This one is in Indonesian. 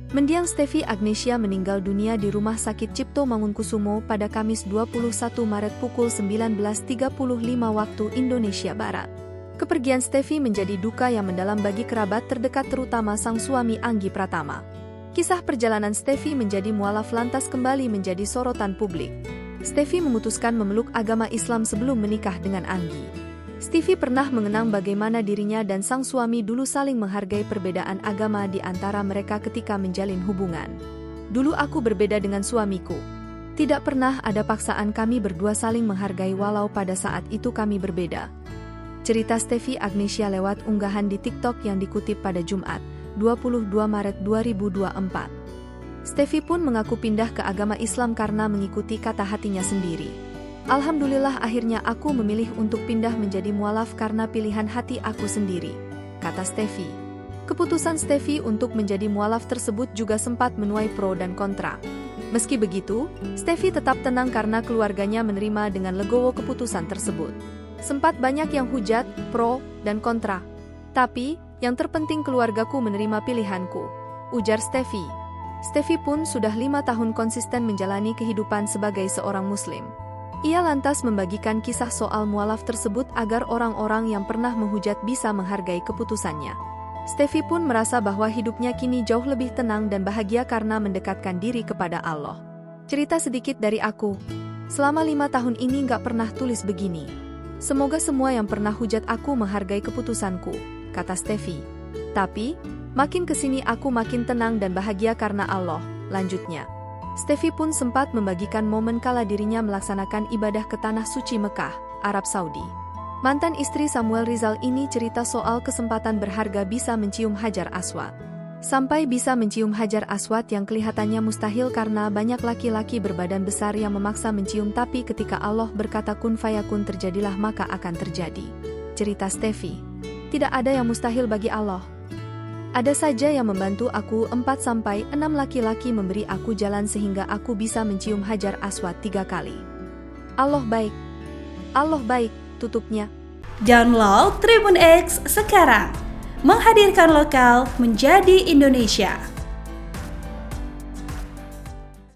Mendiang Stefi Agnesia meninggal dunia di Rumah Sakit Cipto Mangunkusumo pada Kamis 21 Maret pukul 19.35 waktu Indonesia Barat. Kepergian Stefi menjadi duka yang mendalam bagi kerabat terdekat terutama sang suami Anggi Pratama. Kisah perjalanan Stefi menjadi mualaf lantas kembali menjadi sorotan publik. Stefi memutuskan memeluk agama Islam sebelum menikah dengan Anggi. Stefi pernah mengenang bagaimana dirinya dan sang suami dulu saling menghargai perbedaan agama di antara mereka ketika menjalin hubungan. Dulu aku berbeda dengan suamiku. Tidak pernah ada paksaan kami berdua saling menghargai walau pada saat itu kami berbeda. Cerita Stefi Agnesia lewat unggahan di TikTok yang dikutip pada Jumat, 22 Maret 2024. Stefi pun mengaku pindah ke agama Islam karena mengikuti kata hatinya sendiri. Alhamdulillah akhirnya aku memilih untuk pindah menjadi mualaf karena pilihan hati aku sendiri, kata Stefi. Keputusan Stefi untuk menjadi mualaf tersebut juga sempat menuai pro dan kontra. Meski begitu, Stefi tetap tenang karena keluarganya menerima dengan legowo keputusan tersebut. Sempat banyak yang hujat, pro, dan kontra. Tapi, yang terpenting keluargaku menerima pilihanku, ujar Stefi. Stefi pun sudah 5 tahun konsisten menjalani kehidupan sebagai seorang muslim. Ia lantas membagikan kisah soal mualaf tersebut agar orang-orang yang pernah menghujat bisa menghargai keputusannya. Stefi pun merasa bahwa hidupnya kini jauh lebih tenang dan bahagia karena mendekatkan diri kepada Allah. Cerita sedikit dari aku. Selama 5 tahun ini gak pernah tulis begini. Semoga semua yang pernah hujat aku menghargai keputusanku, kata Stefi. Tapi, makin kesini aku makin tenang dan bahagia karena Allah, lanjutnya. Stefi pun sempat membagikan momen kala dirinya melaksanakan ibadah ke Tanah Suci Mekah, Arab Saudi. Mantan istri Samuel Rizal ini cerita soal kesempatan berharga bisa mencium Hajar Aswad. Sampai bisa mencium Hajar Aswad yang kelihatannya mustahil karena banyak laki-laki berbadan besar yang memaksa mencium, tapi ketika Allah berkata kun fayakun terjadilah maka akan terjadi. Cerita Stefi. Tidak ada yang mustahil bagi Allah. Ada saja yang membantu aku. 4-6 laki-laki memberi aku jalan sehingga aku bisa mencium Hajar Aswad 3 kali. Allah baik. Allah baik, tutupnya. Download Tribun X sekarang. Menghadirkan lokal menjadi Indonesia.